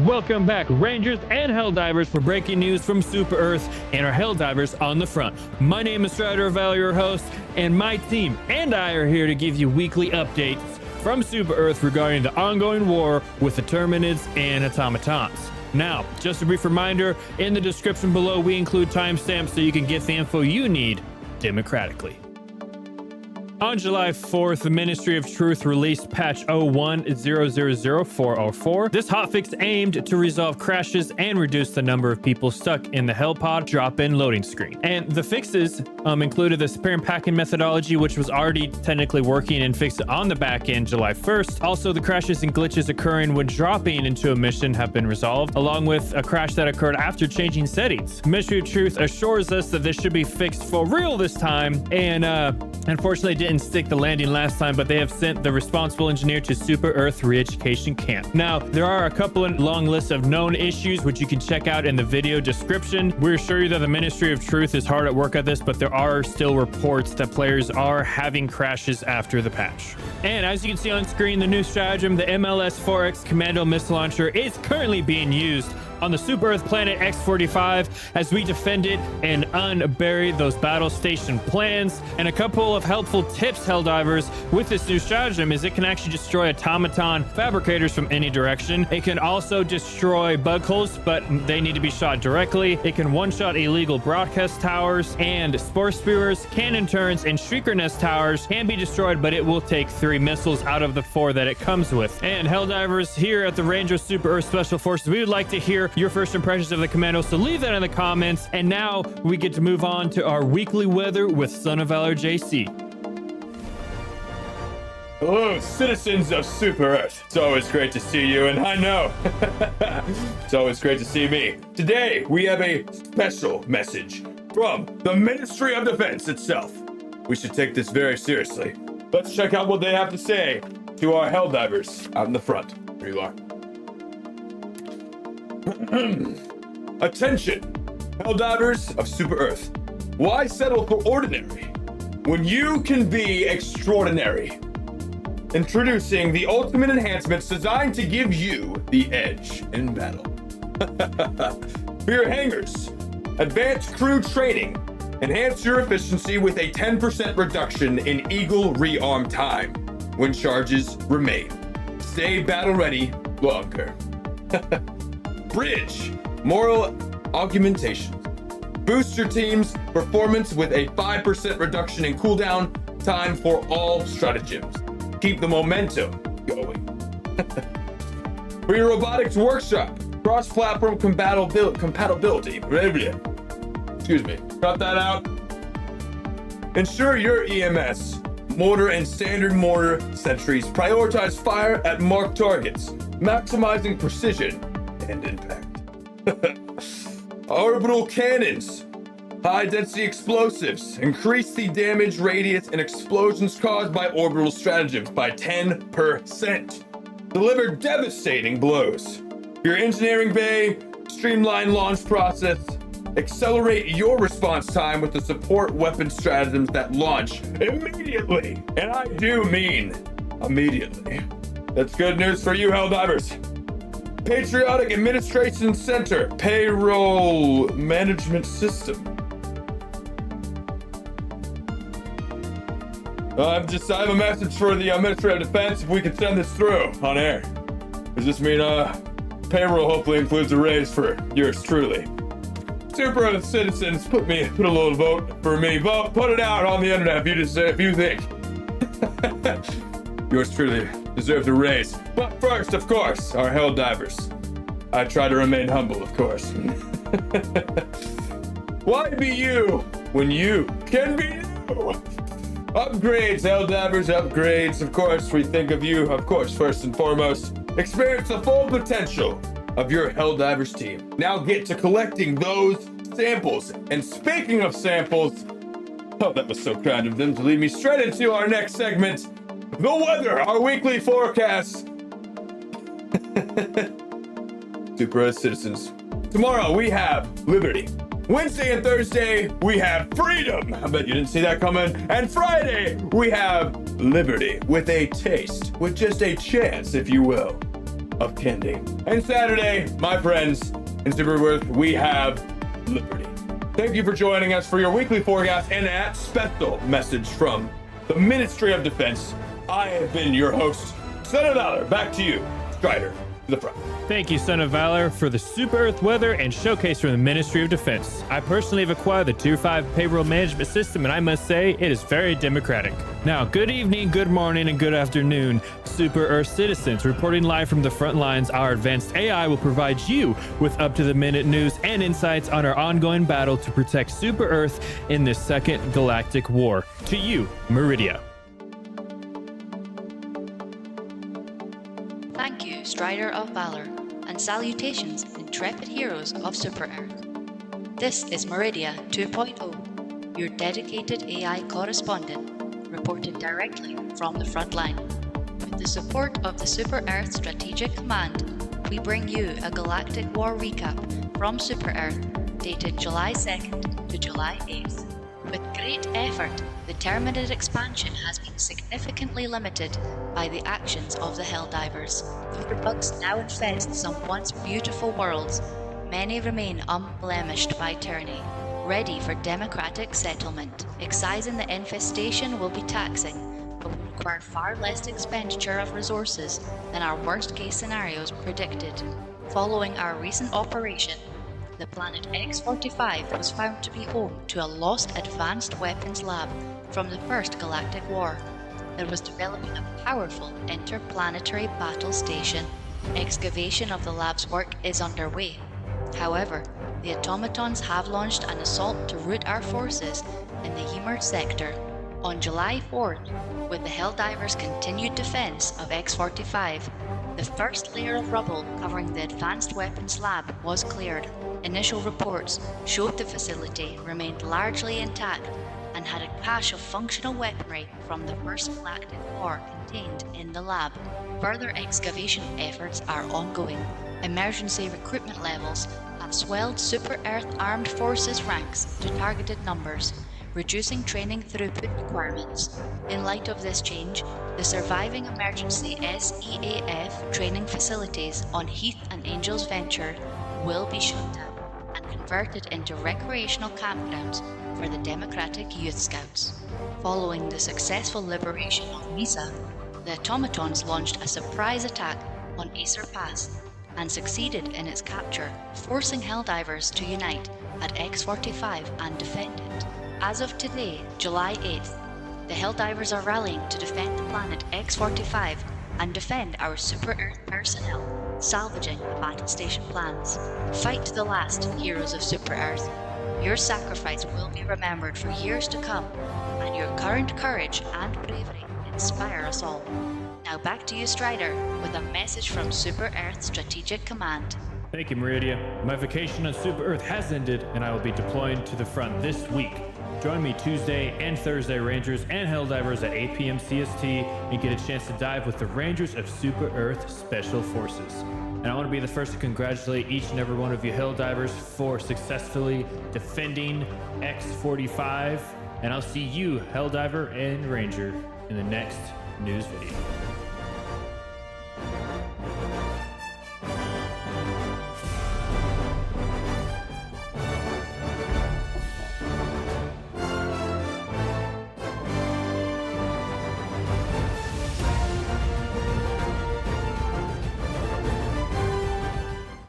Welcome back, Rangers and Helldivers, for breaking news from Super Earth and our Helldivers on the front. My name is StriderOfValor, your host, and my team and I are here to give you weekly updates from Super Earth regarding the ongoing war with the Terminids and Automatons. Now, just a brief reminder, in the description below we include timestamps so you can get the info you need democratically. On July 4th, the Ministry of Truth released patch 01000404. This hotfix aimed to resolve crashes and reduce the number of people stuck in the Hellpod drop-in loading screen. And the fixes included the spare and packing methodology, which was already technically working and fixed on the back end July 1st. Also, the crashes and glitches occurring when dropping into a mission have been resolved, along with a crash that occurred after changing settings. Ministry of Truth assures us that this should be fixed for real this time, and unfortunately didn't stick the landing last time, but they have sent the responsible engineer to Super Earth re-education camp. Now, there are a couple of long lists of known issues, which you can check out in the video description. We assure you that the Ministry of Truth is hard at work at this, but there are still reports that players are having crashes after the patch. And as you can see on screen, the new stratagem, the MLS-4X Commando missile launcher, is currently being used on the Super Earth planet X45 as we defend it and unbury those battle station plans. And a couple of helpful tips, Helldivers, with this new stratagem is it can actually destroy automaton fabricators from any direction. It can also destroy bug holes, but they need to be shot directly. It can one-shot illegal broadcast towers, and spore spewers, cannon turrets, and shrieker nest towers can be destroyed, but it will take 3 missiles out of the 4 that it comes with. And Helldivers, here at the Rangers Super Earth Special Forces, we would like to hear your first impressions of the commandos, so leave that in the comments. And now we get to move on to our weekly weather with SonOfValor JC. Hello, citizens of Super Earth. It's always great to see you, and I know it's always great to see me. Today, we have a special message from the Ministry of Defense itself. We should take this very seriously. Let's check out what they have to say to our Helldivers out in the front. Here you are. Attention, Helldivers of Super Earth. Why settle for ordinary when you can be extraordinary? Introducing the ultimate enhancements designed to give you the edge in battle. For your hangars, advanced crew training. Enhance your efficiency with a 10% reduction in Eagle rearm time when charges remain. Stay battle ready longer. Bridge, moral augmentation. Boost your team's performance with a 5% reduction in cooldown time for all stratagems. Keep the momentum going. For your robotics workshop, cross-platform compatibility. Excuse me, cut that out. Ensure your EMS, mortar and standard mortar sentries prioritize fire at marked targets, maximizing precision and impact. Orbital cannons, high density explosives, increase the damage radius and explosions caused by orbital stratagems by 10%. Deliver devastating blows. Your engineering bay, streamline launch process, accelerate your response time with the support weapon stratagems that launch immediately. And I do mean immediately. That's good news for you, Helldivers. Patriotic Administration Center, Payroll Management System. I have a message for the Ministry of Defense if we can send this through on air. Does this mean payroll hopefully includes a raise for yours truly? Super Earth citizens, put a little vote for me. Vote, put it out on the internet if you think yours truly deserves a raise. But first, of course, our Helldivers. I try to remain humble, of course. Why be you when you can be you? Upgrades, Helldivers, upgrades. Of course, we think of you, of course, first and foremost. Experience the full potential of your Helldivers team. Now get to collecting those samples. And speaking of samples, oh, that was so kind of them to lead me straight into our next segment, the weather, our weekly forecast. Super Earth citizens. Tomorrow we have liberty. Wednesday and Thursday we have freedom. I bet you didn't see that coming. And Friday we have liberty with a taste, with just a chance, if you will, of Kending. And Saturday, my friends, in Super Earth, we have Liberty. Thank you for joining us for your weekly forecast and a special message from the Ministry of Defense. I have been your host, SonOfValor. Back to you, Strider, to the front. Thank you, Son of Valor, for the Super Earth weather and showcase from the Ministry of Defense. I personally have acquired the Tier 5 payroll management system, and I must say, it is very democratic. Now, good evening, good morning, and good afternoon, Super Earth citizens. Reporting live from the front lines, our advanced AI will provide you with up-to-the-minute news and insights on our ongoing battle to protect Super Earth in this second galactic war. To you, Meridia. Thank you, Strider of Valor, and salutations, intrepid heroes of Super Earth. This is Meridia 2.0, your dedicated AI correspondent, reported directly from the front line. With the support of the Super Earth Strategic Command, we bring you a Galactic War recap from Super Earth, dated July 2nd to July 8th. With great effort, the Terminated expansion has been significantly limited by the actions of the Helldivers. Bugs now infest some once beautiful worlds. Many remain unblemished by tyranny, ready for democratic settlement. Excising the infestation will be taxing, but will require far less expenditure of resources than our worst-case scenarios predicted. Following our recent operation, the planet X-45 was found to be home to a lost advanced weapons lab from the First Galactic War that was developing a powerful interplanetary battle station. Excavation of the lab's work is underway. However, the automatons have launched an assault to rout our forces in the Ymir sector. On July 4th, with the Helldivers' continued defense of X-45, the first layer of rubble covering the advanced weapons lab was cleared. Initial reports showed the facility remained largely intact and had a cache of functional weaponry from the First Galactic War contained in the lab. Further excavation efforts are ongoing. Emergency recruitment levels have swelled Super Earth Armed Forces ranks to targeted numbers, reducing training throughput requirements. In light of this change, the surviving emergency SEAF training facilities on Heath and Angels Venture will be shut down and converted into recreational campgrounds for the Democratic Youth Scouts. Following the successful liberation of Misa, the automatons launched a surprise attack on Acer Pass and succeeded in its capture, forcing Helldivers to unite at X-45 and defend it. As of today, July 8th, the Helldivers are rallying to defend the planet X-45 and defend our Super Earth personnel, salvaging the battle station plans. Fight to the last, heroes of Super Earth. Your sacrifice will be remembered for years to come, and your current courage and bravery inspire us all. Now back to you, Strider, with a message from Super Earth Strategic Command. Thank you, Meridia. My vacation on Super Earth has ended, and I will be deploying to the front this week. Join me Tuesday and Thursday, Rangers and Helldivers at 8 p.m. CST, and get a chance to dive with the Rangers of Super Earth Special Forces. And I want to be the first to congratulate each and every one of you Helldivers for successfully defending X-45. And I'll see you, Helldiver and Ranger, in the next news video.